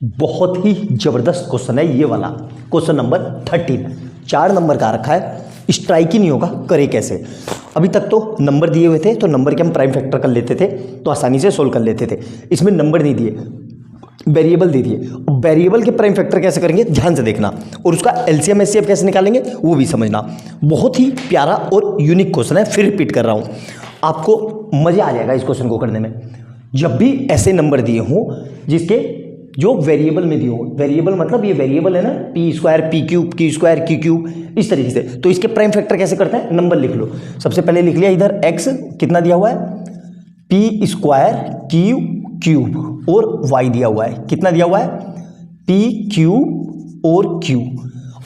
बहुत ही जबरदस्त क्वेश्चन है ये वाला, क्वेश्चन नंबर 13। 4 नंबर का रखा है, स्ट्राइक ही नहीं होगा, करे कैसे। अभी तक तो नंबर दिए हुए थे तो नंबर के हम प्राइम फैक्टर कर लेते थे तो आसानी से सोल्व कर लेते थे। इसमें नंबर नहीं दिए, वेरिएबल दे दिए। वेरिएबल के प्राइम फैक्टर कैसे करेंगे ध्यान से देखना, और उसका एलसीएम एचसीएफ कैसे निकालेंगे वो भी समझना। बहुत ही प्यारा और यूनिक क्वेश्चन है, फिर रिपीट कर रहा हूँ, आपको मजा आ जाएगा इस क्वेश्चन को करने में। जब भी ऐसे नंबर दिए हों जिसके जो वेरिएबल में दिए हो, वेरिएबल मतलब ये वेरिएबल है ना, P square P cube Q square Q cube, इस तरीके से। तो इसके प्राइम फैक्टर कैसे करते हैं, नंबर लिख लो। सबसे पहले लिख लिया इधर एक्स कितना दिया हुआ है, पी स्क्वायर क्यू क्यूब, और वाई दिया हुआ है कितना दिया हुआ है, पी क्यूब और क्यू।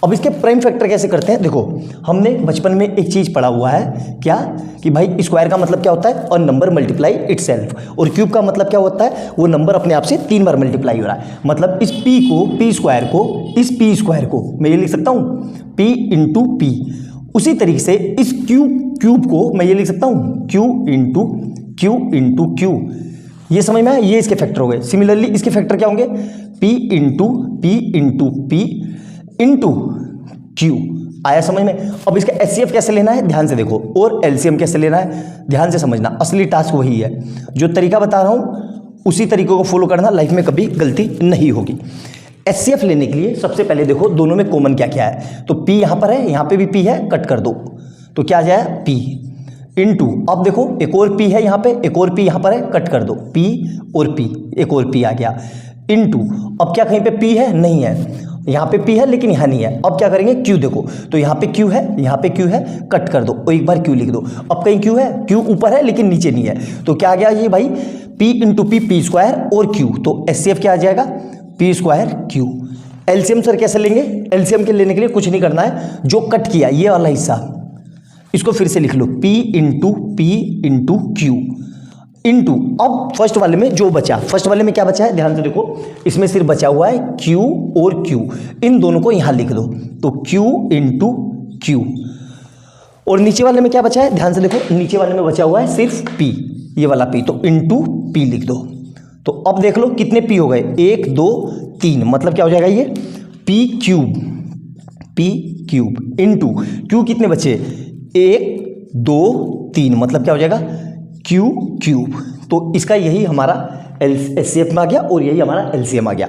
अब इसके प्राइम फैक्टर कैसे करते हैं, देखो हमने बचपन में एक चीज पढ़ा हुआ है क्या, कि भाई स्क्वायर का मतलब क्या होता है, और नंबर मल्टीप्लाई इटसेल्फ, और क्यूब का मतलब क्या होता है, वो नंबर अपने आप से 3 बार मल्टीप्लाई हो रहा है। मतलब इस p को, पी स्क्वायर को, इस पी स्क्वायर को मैं ये लिख सकता हूँ p इंटू पी। उसी तरीके से इस क्यूब को मैं ये लिख सकता हूँ q इंटू क्यू। ये समझ में आया, ये इसके फैक्टर हो गए। सिमिलरली इसके फैक्टर क्या होंगे, p into P into Q. आया समझ में। अब इसका एचसीएफ कैसे लेना है ध्यान से देखो, और एलसीएम कैसे लेना है ध्यान से समझना। असली टास्क वही है, जो तरीका बता रहा हूं उसी तरीकों को फॉलो करना, लाइफ में कभी गलती नहीं होगी। एचसीएफ लेने के लिए सबसे पहले देखो दोनों में कॉमन क्या क्या है। तो पी यहां पर है, यहां पे भी पी है, कट कर दो तो क्या आ जाए पी इंटू, अब देखो एक और पी है यहाँ पे, एक और पी यहाँ पर है, कट कर दो, पी और पी, एक और पी आ गया, इंटू। अब क्या कहीं पे पी है, नहीं है, यहाँ पे पी है लेकिन यहाँ नहीं है। अब क्या करेंगे, क्यू देखो, तो यहाँ पे क्यू है, यहाँ पे क्यू है, कट कर दो और एक बार क्यू लिख दो। अब कहीं क्यू है, क्यू ऊपर है लेकिन नीचे नहीं है, तो क्या आ गया ये भाई, पी इंटू पी स्क्वायर और क्यू। तो एचसीएफ क्या आ जाएगा, P square Q. LCM sir कैसे लेंगे, एलसीएम के लेने के लिए कुछ नहीं करना है, जो कट किया ये वाला हिस्सा इसको फिर से लिख लो, P इंटू क्यू इंटू। अब फर्स्ट वाले में जो बचा, फर्स्ट वाले में क्या बचा है ध्यान से देखो, इसमें सिर्फ बचा हुआ है Q और Q, इन दोनों को यहां लिख दो, तो Q इंटू क्यू। और नीचे वाले में क्या बचा है ध्यान से देखो, नीचे वाले में बचा हुआ है सिर्फ P, ये वाला P, तो इंटू P लिख दो। तो अब देख लो कितने P हो गए, 1 2 3, मतलब क्या हो जाएगा ये P क्यूब इंटू Q कितने बचे, 1 2 3, मतलब क्या हो जाएगा क्यू क्यूब। तो इसका यही हमारा एचसीएफ में आ गया और यही हमारा एलसीएम आ गया।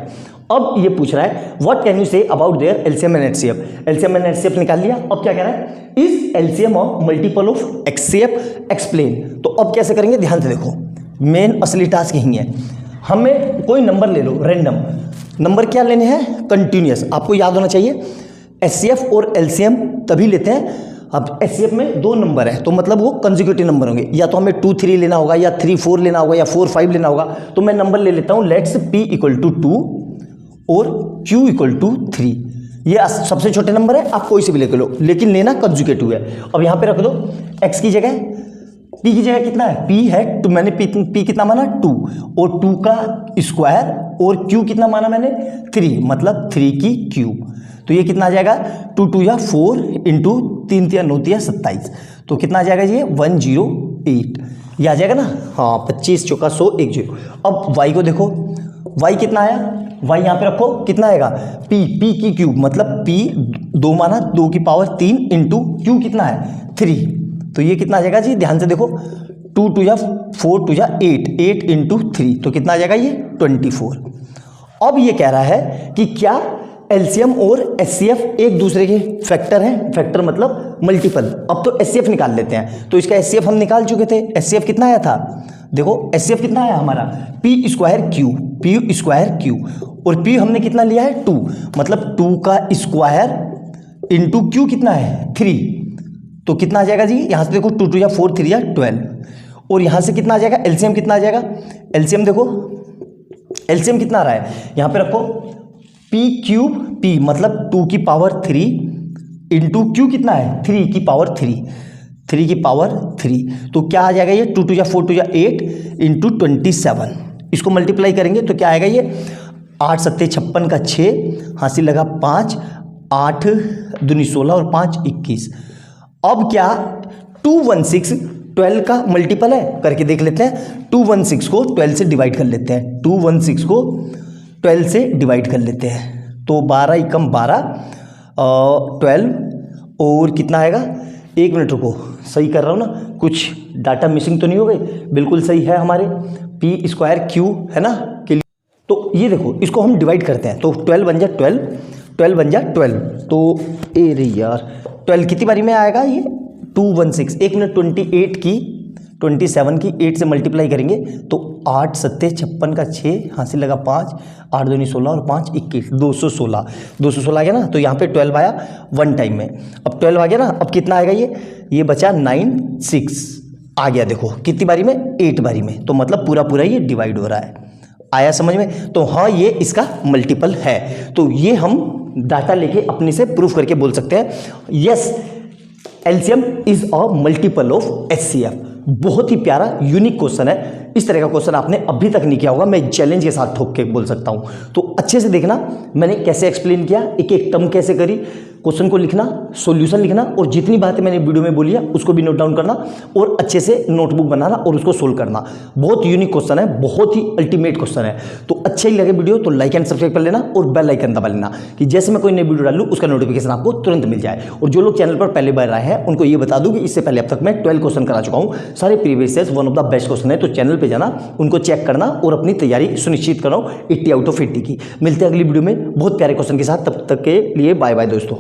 अब ये पूछ रहा है what can you say about their LCM and HCF. LCM and HCF निकाल लिया, अब क्या कह रहा है, is LCM of multiple of HCF explain. तो अब कैसे करेंगे ध्यान से देखो, मेन असली टास्क यही है। हमें कोई नंबर ले लो रैंडम, नंबर क्या लेने हैं, कंटिन्यूअस, आपको याद होना चाहिए। एचसीएफ और एलसीएम तभी लेते हैं, अब एचसीएफ में 2 नंबर है तो मतलब वो कंसेक्यूटिव नंबर होंगे, या तो हमें 2 3 लेना होगा, या 3 4 लेना होगा, या 4 5 लेना होगा। तो मैं नंबर ले लेता हूं, लेट्स p इक्वल टू 2 और q इक्वल टू 3। ये सबसे छोटे नंबर है, आप कोई से भी लेके लो, लेकिन लेना कंसेक्यूटिव है। अब यहां पे रख दो x की जगह, p की जगह कितना है, p है, तो मैंने p कितना माना 2, और 2 का स्क्वायर, और q कितना माना मैंने 3, मतलब 3 की क्यूब। तो ये कितना आ जाएगा, 2 2 या 4 इंटू 3 3 9 3 27, तो कितना आ जाएगा ये 108, ये आ जाएगा ना, हाँ 25 चौका 100 1 0। अब y को देखो, y कितना आया, y यहाँ पे रखो, कितना आएगा p की क्यूब, मतलब p 2 माना 2 की पावर 3 इंटू q कितना है 3, तो ये कितना आ जाएगा जी ध्यान से देखो, 2 2 या 4 2 या 8 इंटू 3, तो कितना आ जाएगा ये 24। अब ये कह रहा है कि क्या एलसीएम और एचसीएफ एक दूसरे के फैक्टर हैं, फैक्टर मतलब मल्टीपल। अब तो एचसीएफ निकाल लेते हैं, तो इसका एचसीएफ हम निकाल चुके थे। एचसीएफ कितना आया था, देखो एचसीएफ कितना आया हमारा, पी स्क्वायर क्यू, और पी हमने कितना लिया है 2, मतलब 2 का स्क्वायर इंटू क्यू कितना है 3, तो कितना आ जाएगा जी, यहां से देखो 2 2 या 4 3 या 12, और यहां से कितना आ जाएगा, एलसीएम कितना आ जाएगा, एलसीएम देखो, एलसीएम कितना आ रहा है, यहां पे रखो p क्यूब p, मतलब 2 की पावर 3 इंटू क्यू कितना है 3 की पावर 3, तो क्या आ जाएगा ये 2 2 या 4 2 या 8 इंटू 27। इसको मल्टीप्लाई करेंगे तो क्या आएगा ये 8 7 56 का 6, हासिल लगा 5, 8 दूनी 16 और 5 21। अब क्या 216 12 का मल्टीपल है, करके देख लेते हैं। 216 को 12 से डिवाइड कर लेते हैं, 216 को 12 से डिवाइड कर लेते हैं। तो 12 एकम 12, 12 और कितना आएगा, 1 मिनट रुको, सही कर रहा हूँ ना, कुछ डाटा मिसिंग तो नहीं हो गई, बिल्कुल सही है हमारे, पी स्क्वायर क्यू है ना के लिए। तो ये देखो इसको हम डिवाइड करते हैं, तो 12 बन जा 12, 12 बन जा 12, तो ए रे यार 12 कितनी बारी में आएगा ये, 216, 1 मिनट 28 की 27 की 8 से मल्टीप्लाई करेंगे तो 8 सत्ते 56 का 6 हासिल लगा 5, 8 दूनी 16 और 5 21, 216, 216 आ गया ना। तो यहाँ पे 12 आया 1 टाइम में, अब 12 आ गया ना, अब कितना आएगा ये बचा 9 6 आ गया, देखो कितनी बारी में, 8 बारी में, तो मतलब पूरा पूरा ये डिवाइड हो रहा है। आया समझ में? तो हाँ ये इसका मल्टीपल है, तो ये हम डाटा लेके अपने से प्रूफ करके बोल सकते हैं yes LCM is a multiple of HCF. बहुत ही प्यारा यूनिक क्वेश्चन है, इस तरह का क्वेश्चन आपने अभी तक नहीं किया होगा, मैं चैलेंज के साथ ठोक के बोल सकता हूं। तो अच्छे से देखना मैंने कैसे एक्सप्लेन किया, एक एक टर्म कैसे करी, क्वेश्चन को लिखना, सॉल्यूशन लिखना, और जितनी बातें मैंने वीडियो में बोली है उसको भी नोट डाउन करना और अच्छे से नोटबुक बनाना और उसको सोल्व करना। बहुत यूनिक क्वेश्चन है, बहुत ही अल्टीमेट क्वेश्चन है। तो अच्छे ही लगे वीडियो तो लाइक एंड सब्सक्राइब कर लेना और बेल आइकन दबा लेना कि जैसे मैं कोई नई वीडियो डालूं उसका नोटिफिकेशन आपको तुरंत मिल जाए। और जो लोग चैनल पर पहले बार आए हैं उनको ये बता दूं कि इससे पहले अब तक मैं 12 क्वेश्चन करा चुका हूं, सारे previous years, one of the best question है। तो चैनल पे जाना, उनको चेक करना और अपनी तैयारी सुनिश्चित कराओ 80 आउट ऑफ 80 की। मिलते हैं अगली वीडियो में बहुत प्यारे क्वेश्चन के साथ, तब तक के लिए बाय बाय दोस्तों।